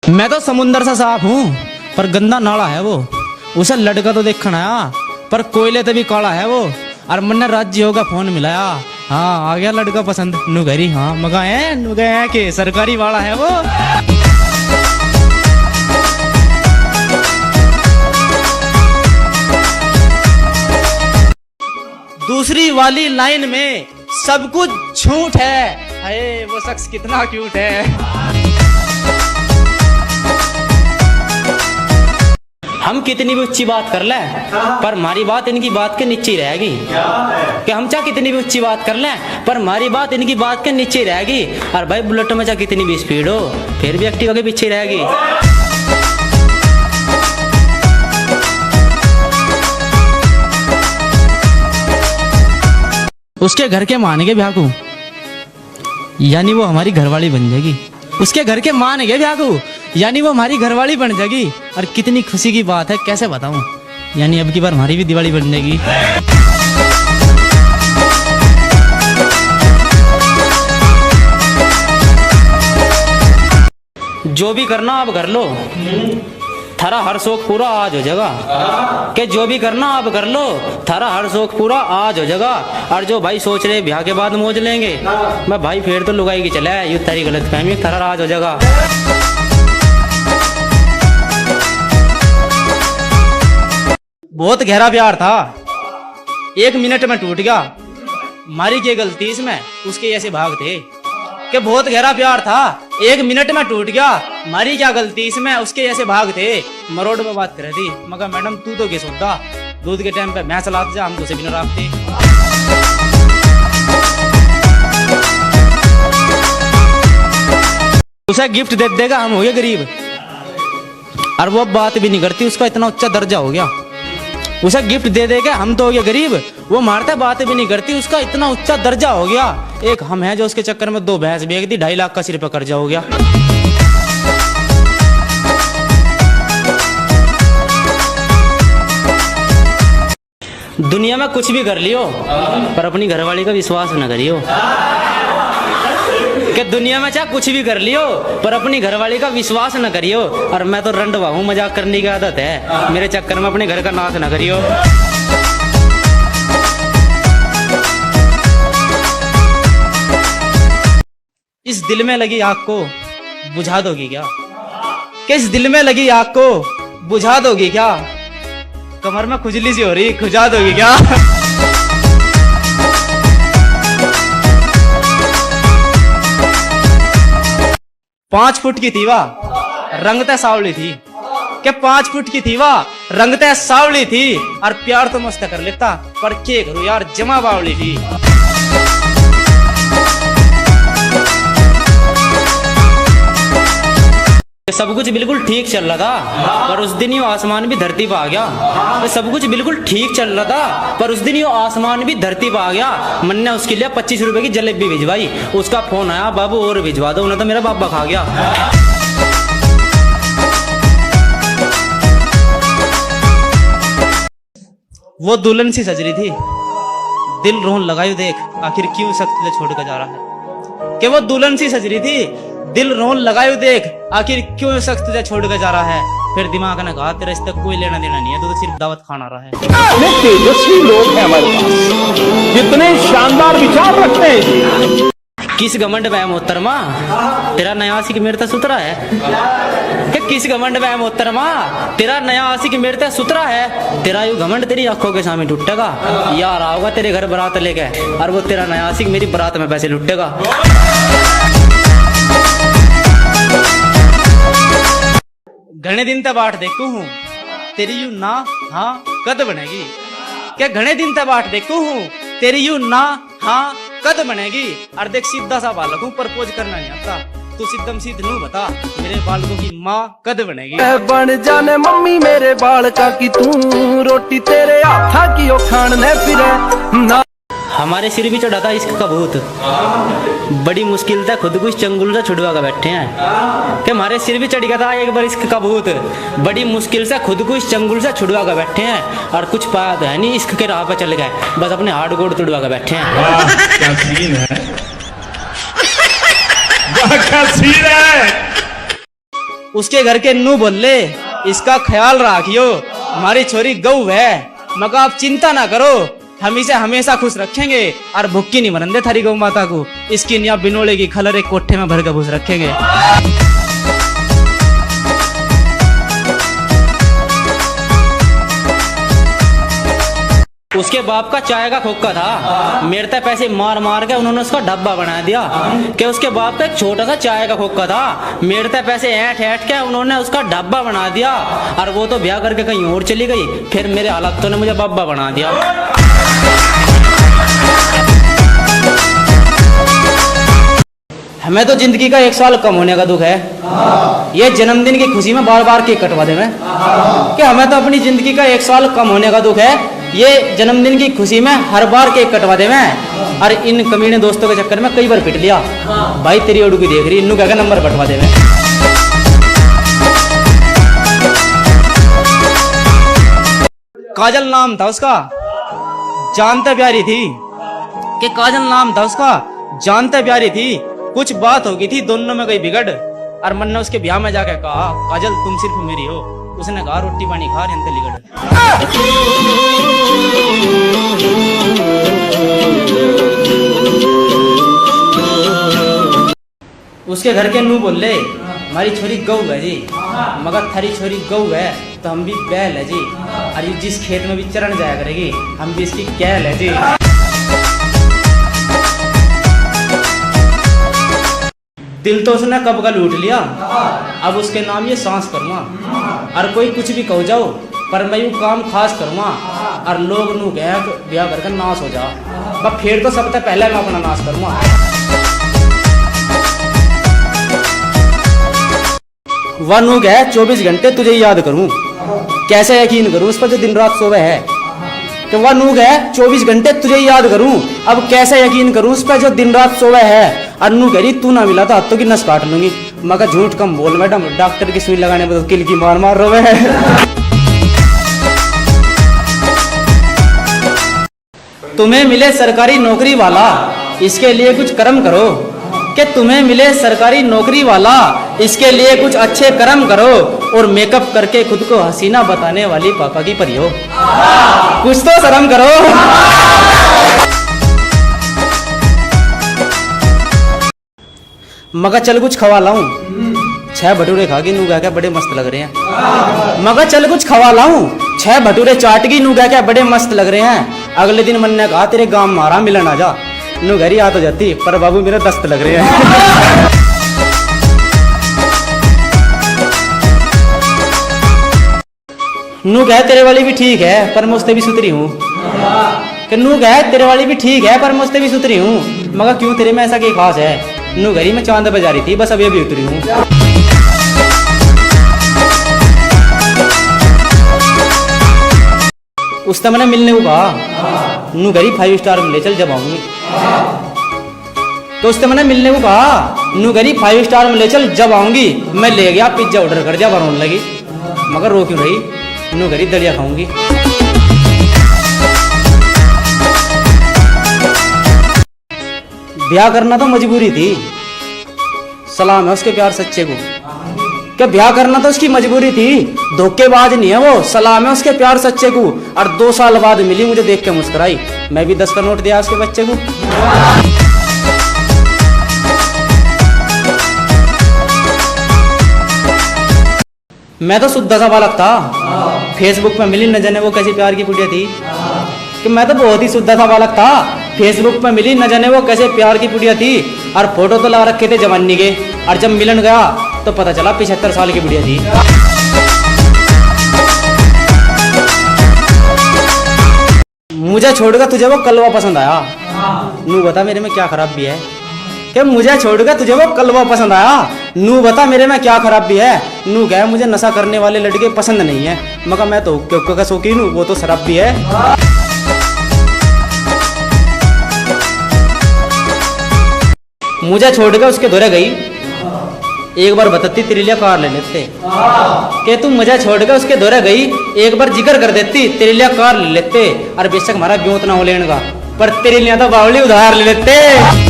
मैं तो समुंदर सा साफ हूँ पर गंदा नाला है वो। उसे लड़का तो देखना आया पर कोयले तो भी काला है वो। और मन राज्य होगा फोन मिलाया, हाँ आ गया लड़का पसंद नुगरी, हाँ नुगाए के सरकारी वाला है वो। दूसरी वाली लाइन में सब कुछ झूठ है, अरे वो शख्स कितना क्यूट है। हम कितनी भी ऊंची बात कर लें पर हमारी बात इनकी बात के नीचे ही रहेगी। कि हम चाहे कितनी भी ऊंची बात कर लें पर हमारी बात इनकी बात के नीचे ही रहेगी। और भाई बुलेट में चाहे कितनी भी स्पीड हो फिर भी एक्टिवा के पीछे रहेगी। उसके घर के मान के ब्याह को यानी वो हमारी घरवाली बन जाएगी। उसके घर के मान के ब्याह को यानी वो हमारी घरवाली बन जाएगी। और कितनी खुशी की बात है कैसे बताऊं, यानी अब की बार हमारी भी दिवाली बन जाएगी। जो भी करना आप कर लो, थारा हर शौक पूरा आज हो जाएगा। कि जो भी करना आप कर लो, थारा हर शौक पूरा आज हो जाएगा। और जो भाई सोच रहे ब्याह के बाद मौज लेंगे, मैं भाई फिर तो लुगाई की चला है, ये तारी गलत फहमी, थारा आज हो जाएगा। बहुत गहरा प्यार था, 1 मिनट में टूट गया, मारी की गलती इसमें उसके ऐसे भाग थे। कि बहुत गहरा प्यार था, 1 मिनट में टूट गया, मारी क्या गलती इसमें उसके ऐसे भाग थे। मरोड़ में बात कर रही थी, मगर मैडम तू तो किस होता, दूध के टाइम पे भैंस लाते जा, हम तो से बिना राखते। उसे गिफ्ट दे देगा, हम हो गए गरीब। और वो बात भी नहीं करती, उसका इतना उच्चा दर्जा हो गया। उसे गिफ्ट दे देगा, हम तो हो गए गरीब, वो मारता बात भी नहीं करती, उसका इतना उच्चा दर्जा हो गया। एक हम हैं जो उसके चक्कर में 2 भैंस बेच दी, 2.5 लाख का सिर पे कर्जा हो गया। दुनिया में कुछ भी कर लियो पर अपनी घरवाली का विश्वास न करियो। कि दुनिया में चाहे कुछ भी कर लियो पर अपनी घरवाली का विश्वास न करियो। और मैं तो रंडवा हूँ, मजाक करने की आदत है, मेरे चक्कर में अपने घर का नाश न करियो। इस दिल में लगी आग को बुझा दोगी क्या? कि इस दिल में लगी आग को बुझा दोगी क्या? कमर में खुजली सी हो रही, खुजा दोगी क्या? 5 फुट की थी वाह, रंगते सावली थी। कि 5 फुट की थी वाह, रंगते सावली थी। और प्यार तो मस्त कर लेता पर के करूं यार, जमा बावली थी। सब कुछ बिल्कुल ठीक चल रहा था पर उस दिन ये आसमान भी धरती पे आ गया। सब कुछ बिल्कुल ठीक चल रहा था पर उस दिन ये आसमान भी धरती पे आ गया। मन ने उसके लिए 25 रुपए की जलेबी भिजवाई, उसका फोन आया, बाबू और भिजवा दो, उन्हें तो मेरा बाबा खा गया। वो दुल्हन सी सज रही थी, दिल रोन लगायो देख, आखिर क्यों सख्त छोड़ कर जा रहा है। कि वो दुल्हन सी सज रही थी, दिल रोन लगायो देख, आखिर क्यों शख्स तुझे छोड़ कर जा रहा है। फिर दिमाग ने कहा तेरा इससे कोई लेना देना नहीं है, तो सिर्फ दावत खाना रहा है। इतने तेजस्वी लोग हैं हमारे पास, कितने शानदार विचार रखते हैं। किस घमंड में मोहतरमा तेरा नया आशिक मेरे तक सुतरा है। कि किस घमंड में मोहतरमा तेरा नया आशिक मेरे तक सुतरा है। तेरा यू घमंड तेरी आंखों के सामने टूटेगा, यार आओगा तेरे घर बारात लेके और वो तेरा नया आशिक मेरी बारात में पैसे लुटेगा। घने दिन तक बाट देखू हूँ तेरी यू ना हाँ कद बनेगी। क्या घने दिन तक बाट देखू हूँ तेरी यू ना हाँ कद बनेगी। और देख सीधा सा बालक हूँ, प्रपोज करना नहीं आता, तू सिद्धम सीध नू बता मेरे बालकों की माँ कद बनेगी। बन जाने मम्मी मेरे बालका की, तू रोटी तेरे हाथा की ओ खाने फिरे ना। हमारे सिर भी चढ़ा था इश्क का भूत, बड़ी मुश्किल था खुद को इस चंगुल से छुड़वा कर बैठे हैं। कि हमारे सिर भी चढ़ गया था एक बार इश्क का भूत, बड़ी मुश्किल से खुद को इस चंगुल से छुड़वा कर बैठे हैं। और कुछ पाया तो है नहीं, इश्क के राह पे चले गए, बस अपने हार्ड गोड़ तुड़वा कर बैठे हैं। क्या सीन है, क्या सीन है। उसके घर के नू बोले इसका ख्याल रखियो, हमारी छोरी गऊ है, मगर आप चिंता ना करो, हम इसे हमेशा खुश रखेंगे और भुक्की नहीं मरन दे थारी गौ माता को। इसकी निया बिनोले की खलर एक कोठे में भर के भूस रखेंगे। उसके बाप का चाय का खोखा था, मेरे तक पैसे मार मार के उन्होंने उसका डब्बा बना दिया। कि उसके बाप का एक छोटा सा चाय का खोखा था, मेरे तक पैसे ऐठ ऐठ के उन्होंने उसका डब्बा बना दिया, और वो तो ब्याह करके कहीं और चली गई, फिर मेरे हालातों ने मुझे बब्बा बना दिया। हमें तो जिंदगी का 1 साल कम होने का दुख है, ये जन्मदिन की खुशी में बार बार केक कटवा दे मैं, कि हमें तो अपनी जिंदगी का 1 साल कम होने का दुख है, ये जन्मदिन की खुशी में हर बार केक कटवा दे मैं। और इन कमीने दोस्तों के चक्कर में कई बार पिट लिया। भाई तेरी ओडू की देख रही, इन्नू क्या नंबर बटवा दे मैं। काजल नाम था उसका, जानते प्यारी थी, कि काजल नाम था उसका, जानते प्यारी थी। कुछ बात हो गई थी दोनों में, गई बिगड़, और मन ने उसके ब्याह में जाके कहा काजल तुम सिर्फ मेरी हो। उसने कहा रोटी पानी खा रहे लिगड़। उसके घर के नू बोले हमारी छोरी गऊ है जी, मगर थारी छोरी गऊ है तो हम भी बैल है जी, और ये जिस खेत में भी चरण जाया करेगी हम भी इसकी कैल है जी। दिल तो उसने कब का लूट लिया, अब उसके नाम ये सांस करूँगा, और कोई कुछ भी कहो जाओ पर मैं यूँ काम खास करूँगा, और लोग नू गया ब्याह करके नाश हो जा, पर फिर तो सबसे पहले मैं अपना नाश करूँगा। वह नू गया 24 घंटे तुझे याद करूँ, कैसे यकीन करूँ उस पर जो दिन रात सोवे है। कि वह नू गया 24 घंटे तुझे याद करूं, अब कैसे यकीन करूं उस पर जो दिन रात सोवे है। और नू कह रही तू ना मिला तो हाथों की नस काट लूंगी। मगर झूठ कम बोल मैडम, डॉक्टर की सुई लगाने में तो किल की मार मार रोवे है। तुम्हें मिले सरकारी नौकरी वाला इसके लिए कुछ कर्म करो, कि तुम्हें मिले सरकारी नौकरी वाला इसके लिए कुछ अच्छे कर्म करो, और मेकअप करके खुद को हसीना बताने वाली पापा की परी हो, कुछ तो शर्म करो। मगर चल कुछ खवा लाऊं, 6 भटूरे खा के नू क्या बड़े मस्त लग रहे हैं। मगर चल कुछ खवा लाऊं, 6 भटूरे चाट की नू क्या बड़े मस्त लग रहे हैं। अगले दिन मन ने कहा तेरे गांव मारा मिलन आ जा, नू घर ही आ तो जाती पर बाबू मेरे दस्त लग रहे हैं। नू कहे तेरे वाली भी ठीक है पर मैं उससे भी सुतरी हूँ, कि नू कहे तेरे वाली भी ठीक है पर मैं उससे भी सुतरी हूँ। मगर क्यों तेरे में ऐसा क्या खास है, नू घरी में चांद बजा रही थी बस अभी अभी उतरी हूँ। उस समय मैंने मिलने को कहा नू घरी 5 स्टार में ले चल जब आऊंगी, तो उससे मैंने मिलने को कहा नू घरी 5 स्टार में ले चल जब आऊंगी। मैं ले गया पिज्जा ऑर्डर कर दिया, रोने लगी मगर रो क्यों रही, नू घरी दलिया खाऊंगी। ब्याह करना तो मजबूरी थी, सलाम है उसके प्यार सच्चे को, क्या ब्याह करना तो उसकी मजबूरी थी, धोखेबाज नहीं है वो, सलाम है उसके प्यार सच्चे को। और 2 साल बाद मिली मुझे देख के मुस्कुराई, मैं भी 10 का नोट दिया उसके बच्चे को। मैं तो शुद्ध सा बालक था, फेसबुक पे मिली न जाने वो कैसी प्यार की पुड़िया थी, कि मैं तो बहुत ही शुद्ध सा बालक था, फेसबुक पे मिली न जाने वो कैसे प्यार की पुड़िया थी। और फोटो तो लगा रखे थे जवानी के, और जब मिलन गया तो पता चला 75 साल की बुढ़िया थी। मुझे छोड़कर तुझे वो कलवा पसंद आया, नू बता मेरे में क्या खराबी है, कि मुझे छोड़कर तुझे वो कलवा पसंद आया, नू बता मेरे में क्या खराबी है। नू कहे मुझे नशा करने वाले लड़के पसंद नहीं है, मगर मैं तो हुक्के का शौकीन हूँ, वो तो शराब भी है। मुझे छोड़कर उसके धोरे गई, एक बार बताती तेरे लिए कार ले लेते, कि तू मुझे छोड़कर उसके धोरे गई, एक बार जिक्र कर देती तेरे लिए कार ले लेते। और बेशक हमारा ब्योत ना हो लेने का, पर तेरे लिए तो बावली उधार ले लेते।